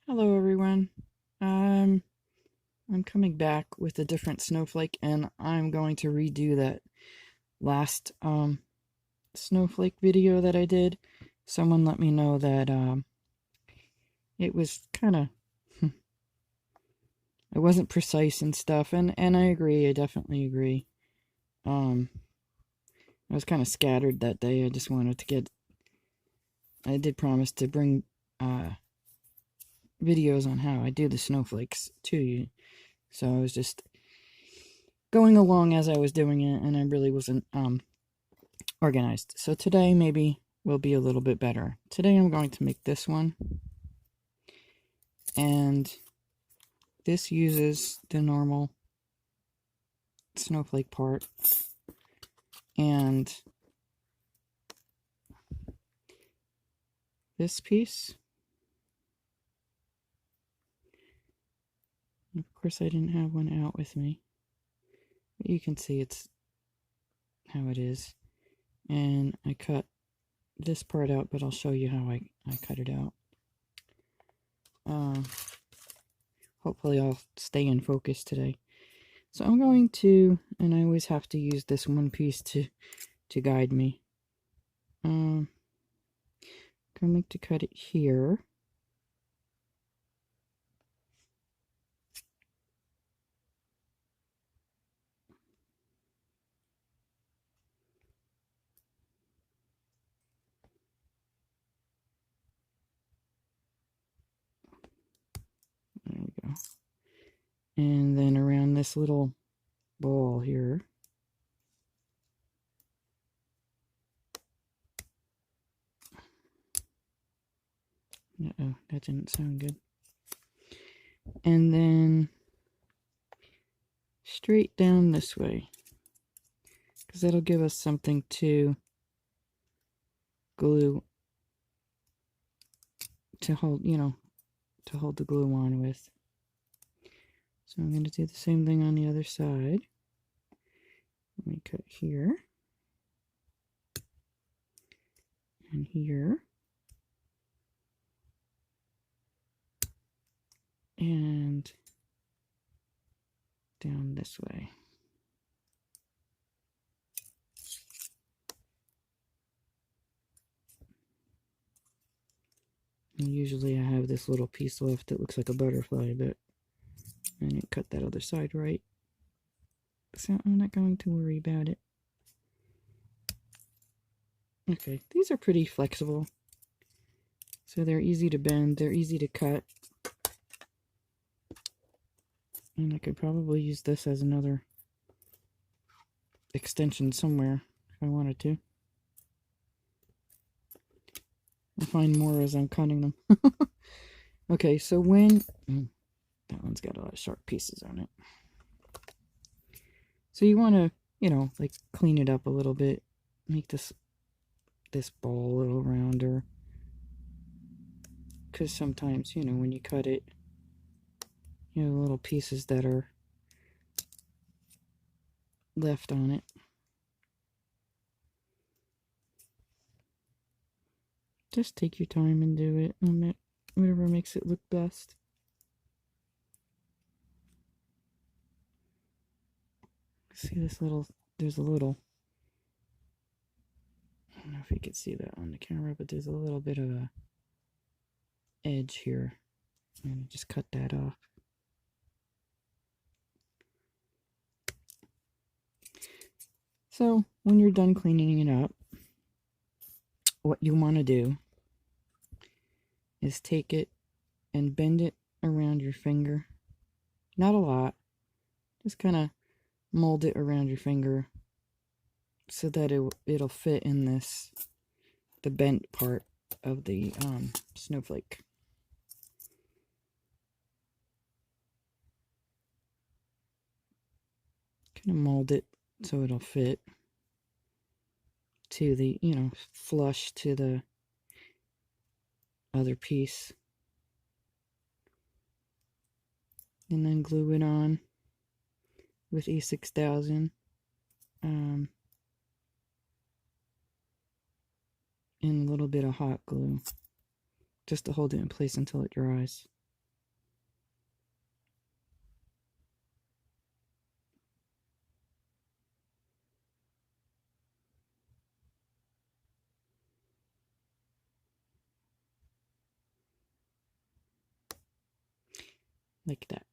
Hello everyone. Um, I'm coming back with a different snowflake and I'm going to redo that last snowflake video that I did. Someone let me know that it was kind of it wasn't precise and stuff, and I agree. I definitely agree. Um I was kind of scattered that day. I just wanted to get I did promise to bring videos on how I do the snowflakes to you. So I was just going along as I was doing it, and I really wasn't organized. So today maybe will be a little bit better. Today I'm going to make this one, and this uses the normal snowflake part, and this piece, of course I didn't have one out with me, but you can see it's how it is, and I cut this part out, but I'll show you how I cut it out. Hopefully I'll stay in focus today. So I'm going to, and I always have to use this one piece to guide me. Going to cut it here. There we go. And then around this little ball here. Uh-oh, that didn't sound good. And then straight down this way, because that'll give us something to glue, to hold, to hold the glue on with. So I'm going to do the same thing on the other side. Let me cut here and here. And down this way. And usually I have this little piece left that looks like a butterfly, but I didn't cut that other side right. So I'm not going to worry about it. Okay, these are pretty flexible. So they're easy to bend, they're easy to cut. And I could probably use this as another extension somewhere if I wanted to. I'll find more as I'm cutting them. Okay, so when... that one's got a lot of sharp pieces on it. So you want to, like clean it up a little bit. Make this ball a little rounder. Because sometimes, when you cut it, little pieces that are left on it. Just take your time and do it. Whatever makes it look best. See this little, there's a little, I don't know if you can see that on the camera, but there's a little bit of a edge here. And just cut that off. So when you're done cleaning it up, what you want to do is take it and bend it around your finger. Not a lot. Just kind of mold it around your finger so that it'll fit in the bent part of the snowflake. Kind of mold it so it'll fit to the, flush to the other piece. And then glue it on with E6000. And a little bit of hot glue just to hold it in place until it dries. like that.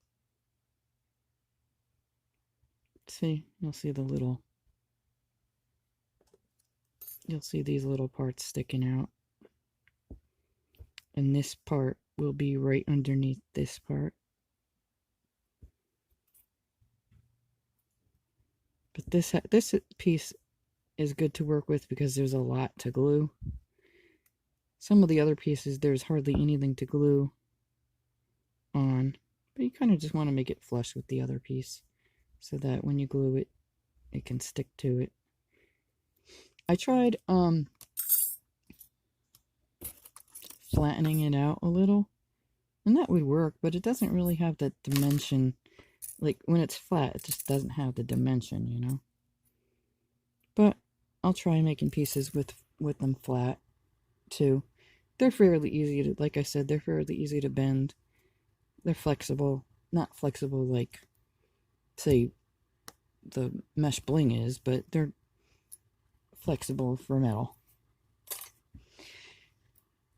See, you'll see these little parts sticking out. And this part will be right underneath this part. But this piece is good to work with because there's a lot to glue. Some of the other pieces, there's hardly anything to glue on. But you kind of just want to make it flush with the other piece so that when you glue it, it can stick to it. I tried flattening it out a little, and that would work, but it doesn't really have that dimension. Like, when it's flat, it just doesn't have the dimension, you know? But I'll try making pieces with them flat, too. They're fairly easy to, like I said, they're fairly easy to bend. They're flexible. Not flexible like, say, the mesh bling is, but they're flexible for metal.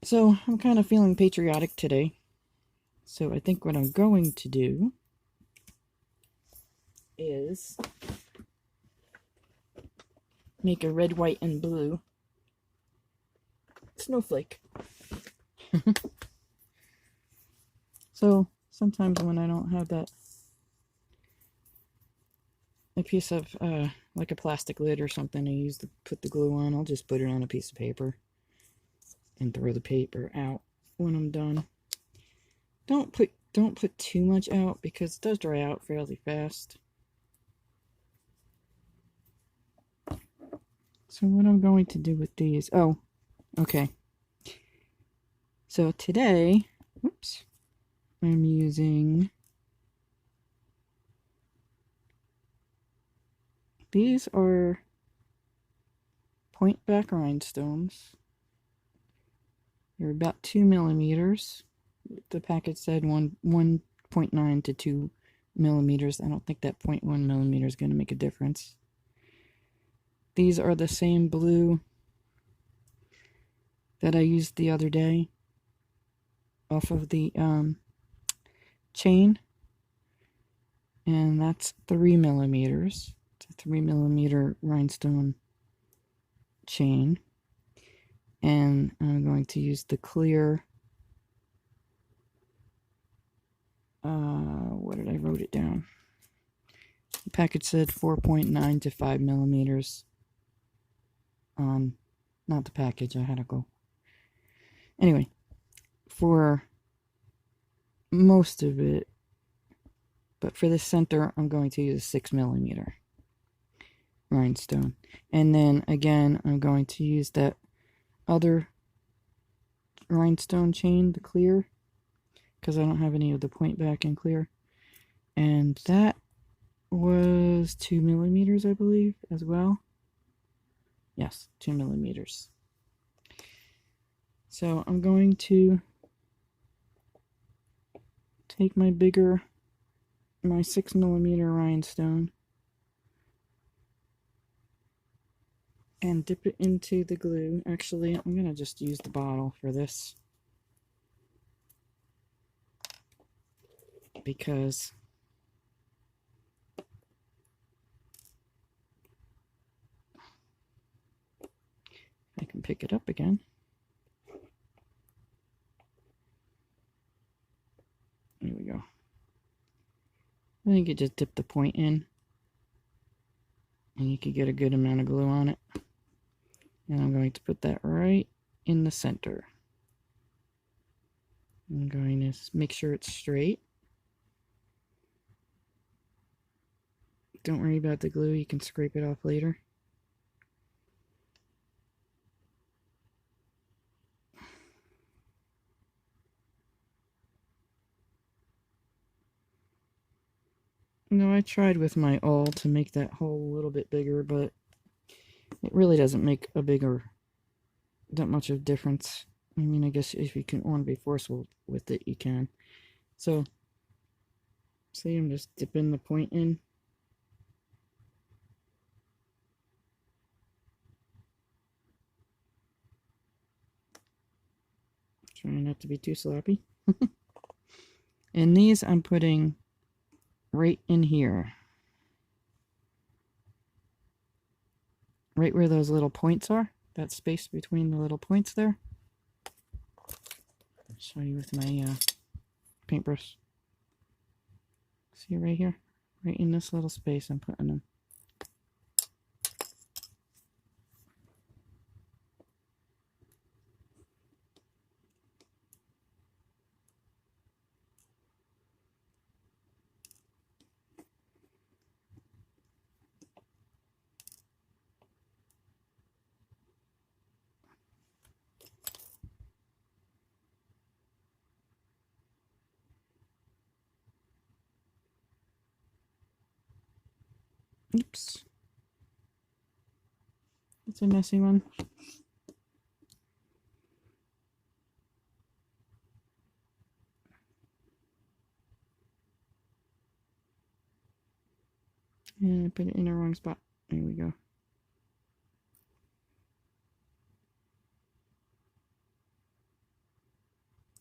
So, I'm kind of feeling patriotic today. So, I think what I'm going to do is make a red, white, and blue snowflake. So, sometimes when I don't have a piece of, like a plastic lid or something I use to put the glue on, I'll just put it on a piece of paper and throw the paper out when I'm done. Don't put too much out because it does dry out fairly fast. So what I'm going to do with these, oh, okay. So today, oops, I'm using these are point back rhinestones. They're about 2 millimeters. The package said 1.9 to 2 millimeters. I don't think that 0.1 millimeter is going to make a difference. These are the same blue that I used the other day off of the chain, and that's 3 millimeters. It's a 3 millimeter rhinestone chain, and I'm going to use the clear. What did I wrote it down? The package said 4.9 to 5 millimeters. Not the package. I had to go. Anyway, for most of it, but for the center, I'm going to use a 6 millimeter rhinestone. And then again, I'm going to use that other rhinestone chain, the clear, because I don't have any of the point back and clear. And that was 2 millimeters, I believe, as well. Yes, 2 millimeters. So I'm going to take my 6 millimeter rhinestone and dip it into the glue. Actually, I'm going to just use the bottle for this because I can pick it up again. There we go. I think you just dip the point in and you can get a good amount of glue on it. And I'm going to put that right in the center. I'm going to make sure it's straight. Don't worry about the glue, you can scrape it off later. No, I tried with my awl to make that hole a little bit bigger, but it really doesn't make that much of a difference. I mean, I guess if you want to be forceful with it, you can. So, see, I'm just dipping the point in. Trying not to be too sloppy. And these I'm putting right in here. Right where those little points are. That space between the little points there. I'll show you with my paintbrush. See right here? Right in this little space I'm putting them. Oops. It's a messy one. And I put it in the wrong spot. There we go.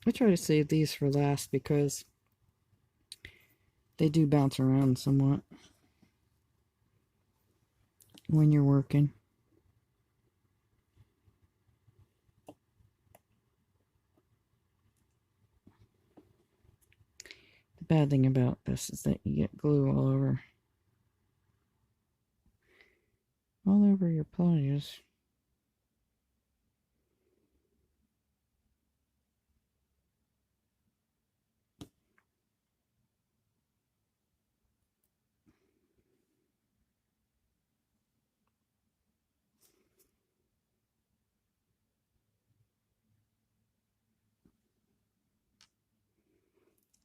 I try to save these for last because they do bounce around somewhat when you're working. The bad thing about this is that you get glue all over your pliers.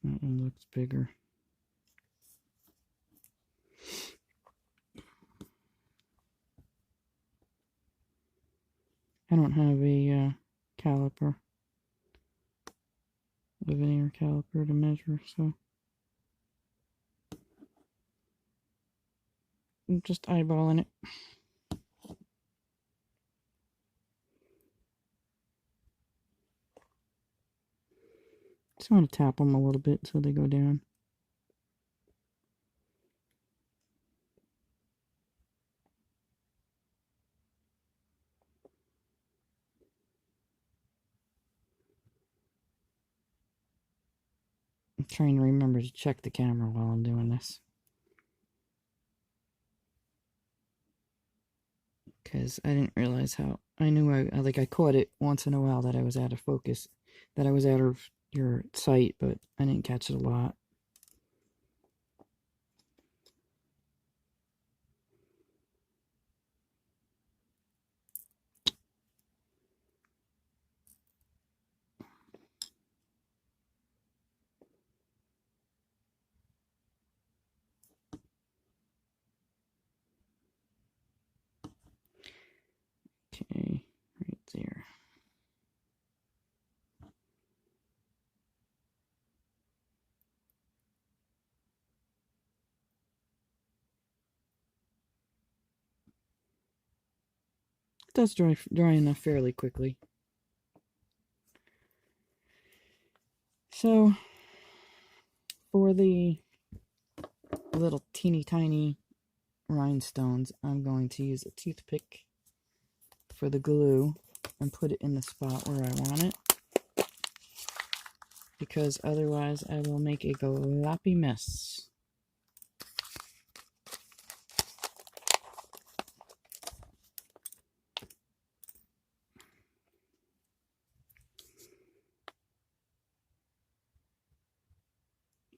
That one looks bigger. I don't have a caliper, a veneer caliper to measure, so I'm just eyeballing it. Just want to tap them a little bit so they go down. I'm trying to remember to check the camera while I'm doing this, because I didn't realize how, I knew I caught it once in a while that I was out of focus, that I was out of your sight, but I didn't catch it a lot. Okay, right there. It does dry enough fairly quickly. So, for the little teeny tiny rhinestones, I'm going to use a toothpick for the glue and put it in the spot where I want it, because otherwise I will make a gloppy mess.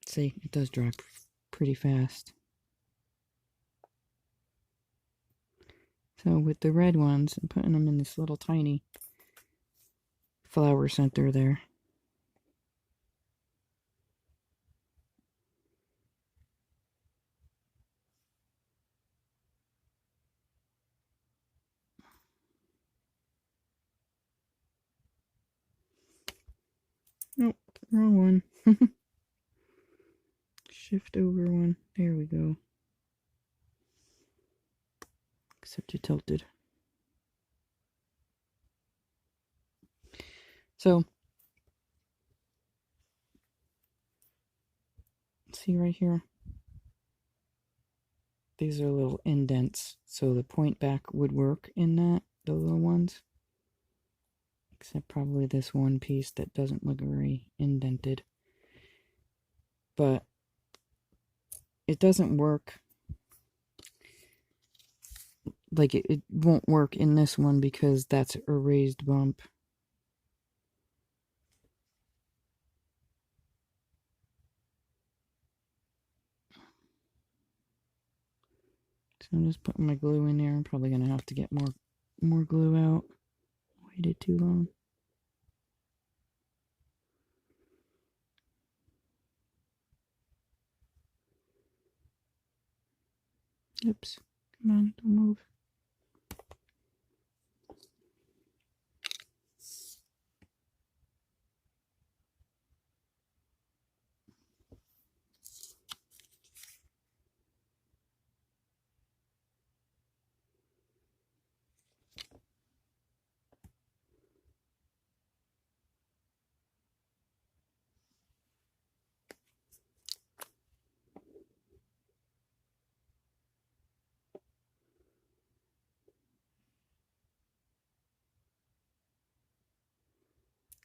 See, it does dry pretty fast. So with the red ones, I'm putting them in this little tiny flower center there. Nope, wrong one. Shift over one. There we go. Except you tilted. So See right here? These are little indents, so the point back would work in that, the little ones. Except probably this one piece that doesn't look very indented. But it doesn't work. Like, it won't work in this one because that's a raised bump. So I'm just putting my glue in there. I'm probably going to have to get more glue out. Waited too long. Oops. Come on, don't move.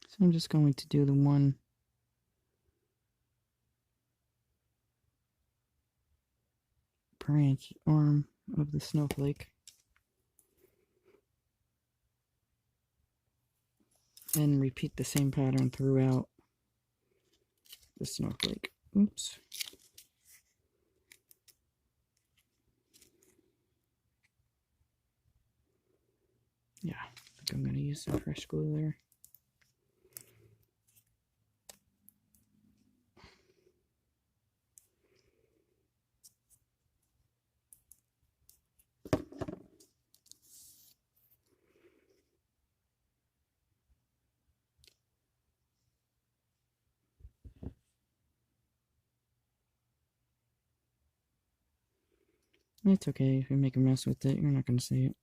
So I'm just going to do the one branch arm of the snowflake. And repeat the same pattern throughout the snowflake. Oops. Yeah, I think I'm going to use some fresh glue there. It's okay if you make a mess with it, you're not going to see it.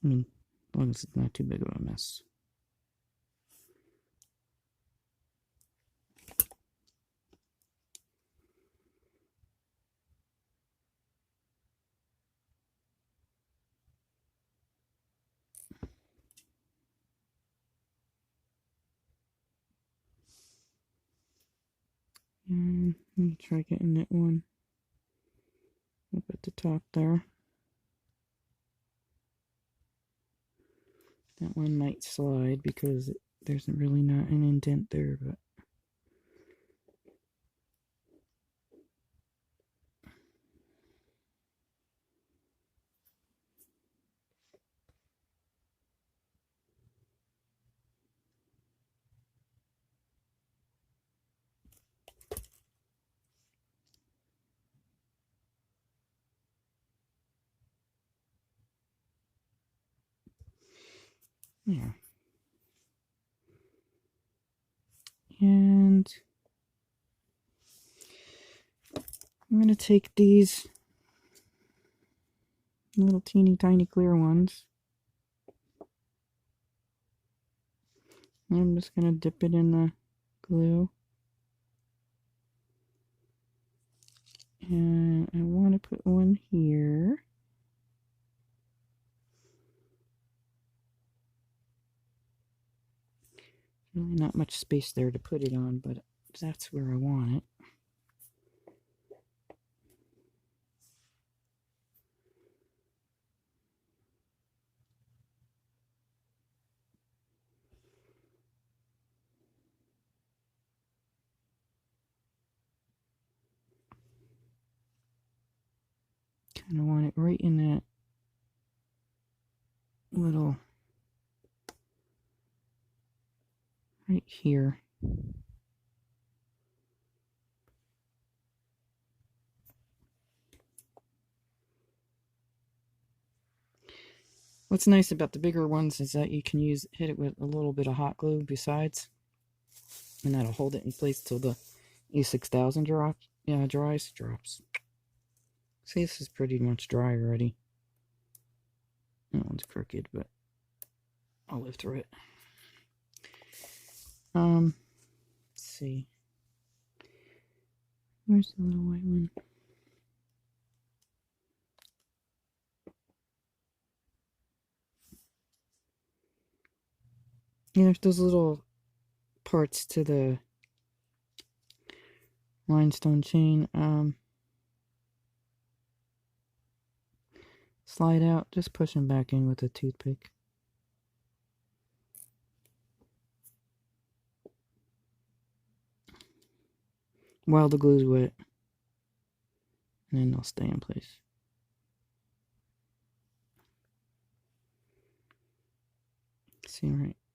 I mean, as long as it's not too big of a mess. And let me try getting that one up at the top there. That one might slide because there's really not an indent there, but yeah. And I'm going to take these little teeny tiny clear ones. I'm just going to dip it in the glue. And I want to put one here. Really not much space there to put it on, but that's where I want it. Kind of want it right in that little, right here. What's nice about the bigger ones is that you can hit it with a little bit of hot glue besides, and that'll hold it in place till the E6000 drops. See, this is pretty much dry already. That one's crooked, but I'll live through it. Let's see. Where's the little white one? Yeah, there's those little parts to the rhinestone chain. Slide out, just push them back in with a toothpick. While the glue's wet. And then they'll stay in place. See,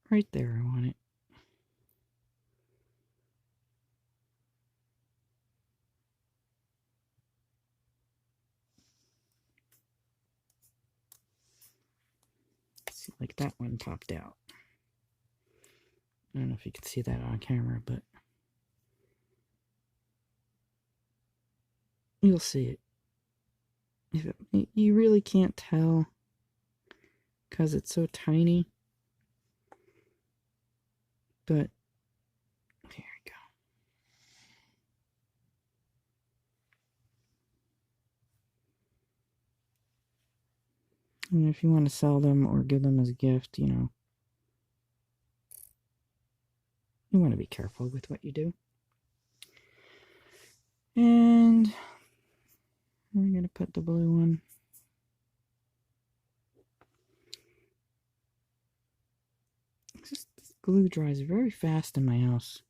right there, I want it. See, like that one popped out. I don't know if you can see that on camera, but you'll see it. You really can't tell because it's so tiny. But here we go. And if you want to sell them or give them as a gift, you know, you want to be careful with what you do. And we're going to put the blue one. This glue dries very fast in my house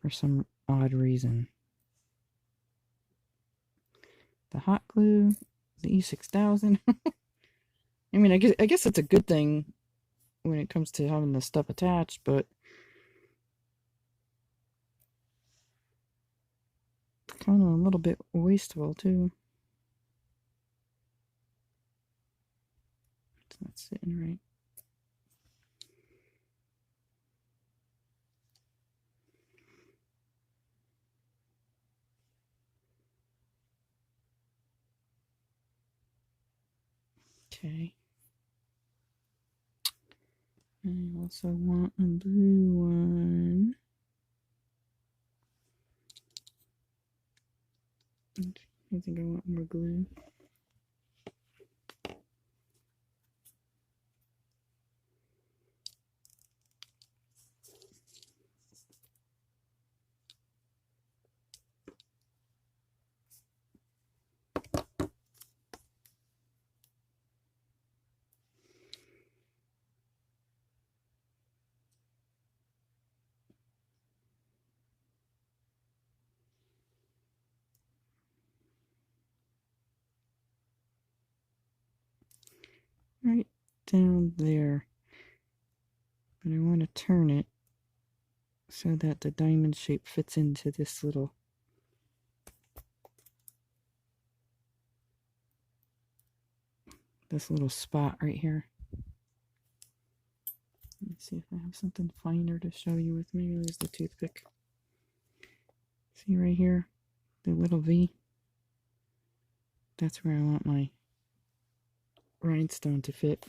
for some odd reason. The hot glue, the E6000. I mean, I guess it's a good thing when it comes to having the stuff attached, but kind of a little bit wasteful too. It's not sitting right. Okay. I also want a blue one. I think I want more glue. Right down there. But I want to turn it so that the diamond shape fits into this little spot right here. Let me see if I have something finer to show you with me. There's the toothpick. See right here, the little V? That's where I want my rhinestone to fit.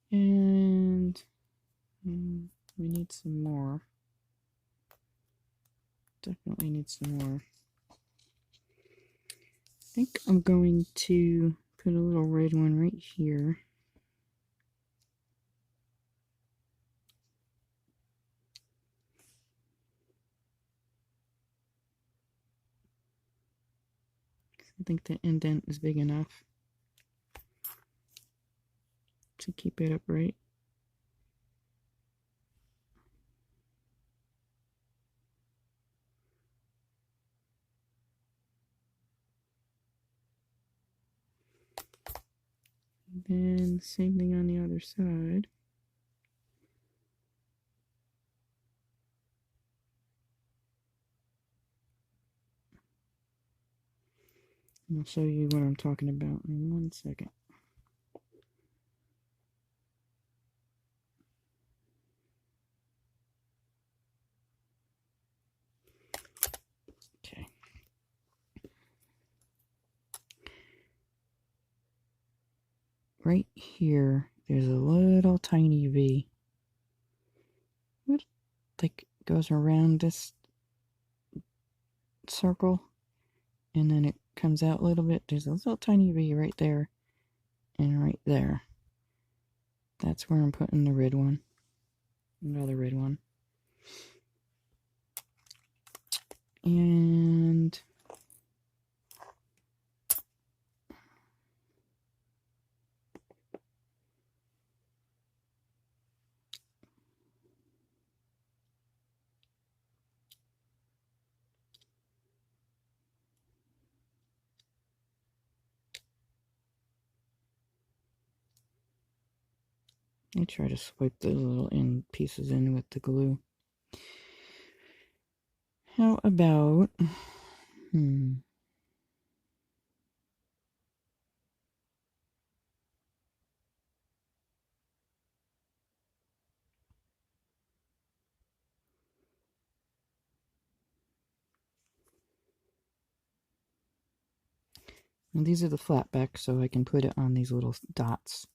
And we need some more. Definitely need some more. I think I'm going to put a little red one right here. I think the indent is big enough to keep it upright. Then same thing on the other side. I'll show you what I'm talking about in 1 second. Okay. Right here, there's a little tiny V. What? Like goes around this circle and then it comes out a little bit. There's a little tiny V right there and right there. That's where I'm putting the red one. Another red one. And I try to swipe those little end pieces in with the glue. How about, and these are the flat back, so I can put it on these little dots.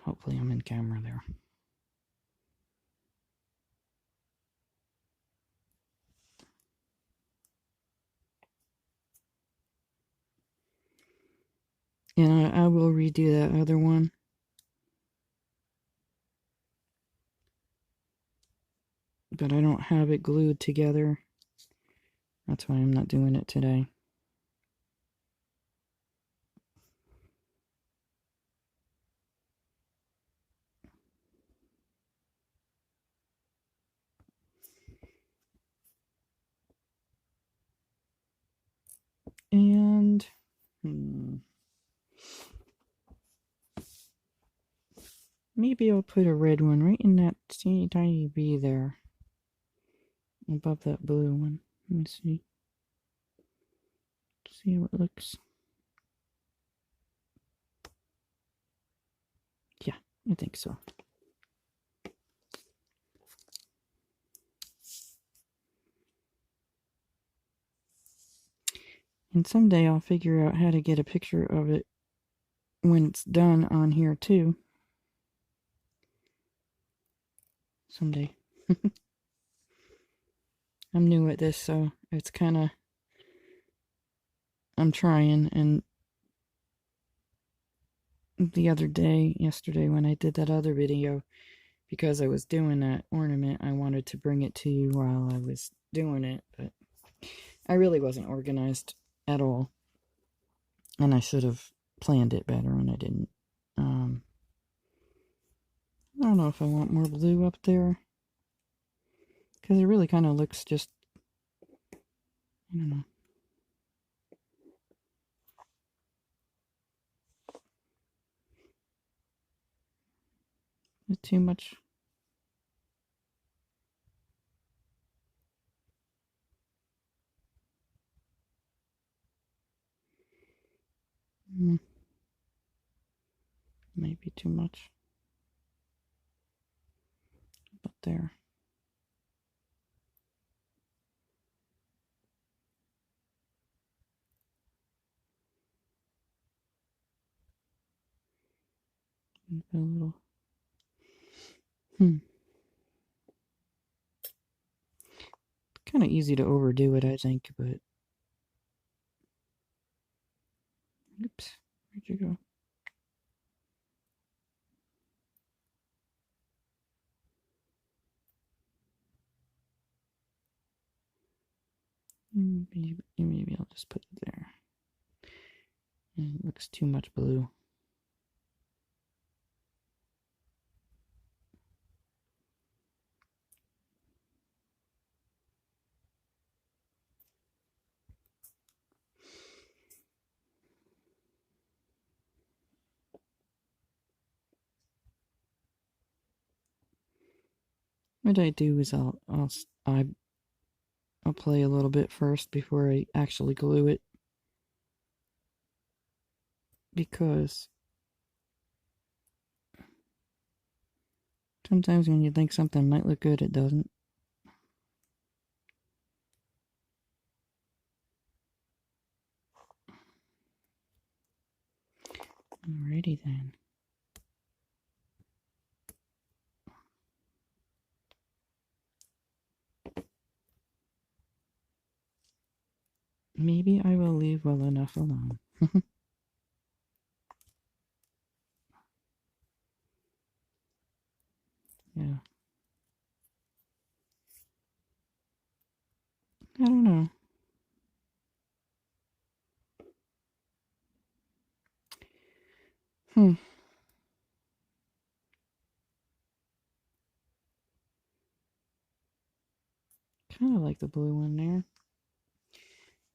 Hopefully I'm in camera there. And I will redo that other one. But I don't have it glued together. That's why I'm not doing it today. And maybe I'll put a red one right in that teeny tiny V there. Above that blue one. Let me see. See how it looks. Yeah, I think so. And someday I'll figure out how to get a picture of it when it's done on here too. Someday. I'm new at this, so it's kind of, I'm trying. And the other day, yesterday, when I did that other video, because I was doing that ornament, I wanted to bring it to you while I was doing it, but I really wasn't organized at all. And I should have planned it better, and I didn't. I don't know if I want more blue up there, because it really kind of looks just, I don't know. Is it too much? Might be too much. But there. A little. Kind of easy to overdo it, I think, but. Oops. Where'd you go? Maybe I'll just put it there. It looks too much blue. What I do is I I'll play a little bit first before I actually glue it, because sometimes when you think something might look good, it doesn't. Alrighty then. Maybe I will leave well enough alone. Yeah. I don't know. Hmm. Kind of like the blue one there.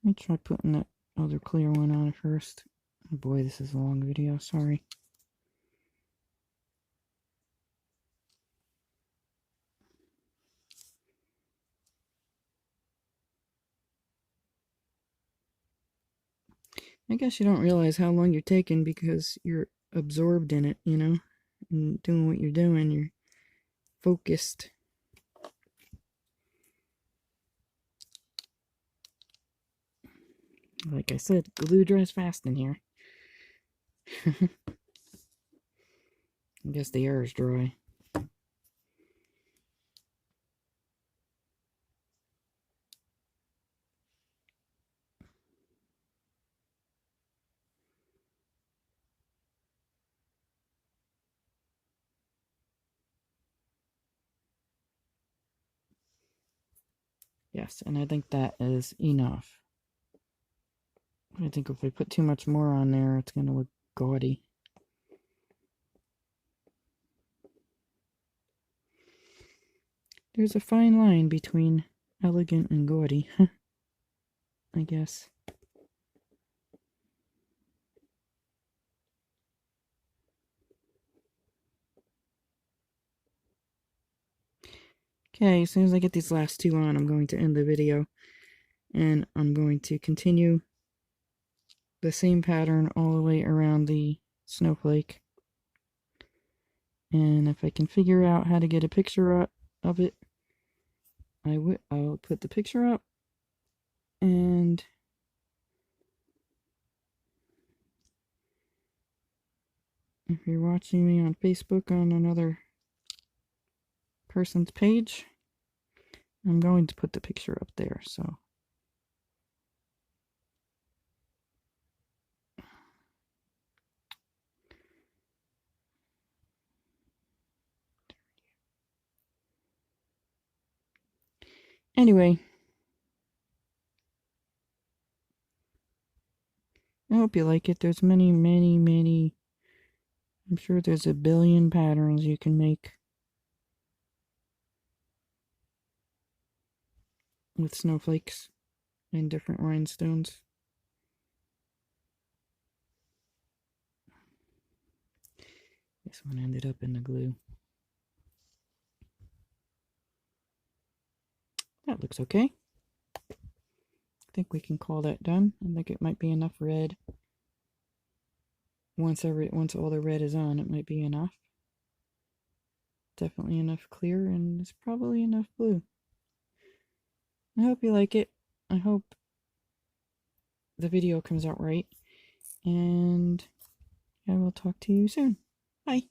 Let me try putting that other clear one on first. Oh boy, this is a long video. Sorry. I guess you don't realize how long you're taking because you're absorbed in it, you know, and doing what you're doing. You're focused. Like I said, glue dries fast in here. I guess the air is dry. Yes, and I think that is enough. I think if we put too much more on there, it's going to look gaudy. There's a fine line between elegant and gaudy, I guess. Okay, as soon as I get these last two on, I'm going to end the video. And I'm going to continue the same pattern all the way around the snowflake. And if I can figure out how to get a picture up of it, I'll put the picture up. And if you're watching me on Facebook on another person's page, I'm going to put the picture up there. So anyway, I hope you like it. There's many, many, many. I'm sure there's a billion patterns you can make with snowflakes and different rhinestones. This one ended up in the glue. That looks okay. I think we can call that done. I think it might be enough red. Once all the red is on, it might be enough. Definitely enough clear, and it's probably enough blue. I hope you like it. I hope the video comes out right. And I will talk to you soon. Bye.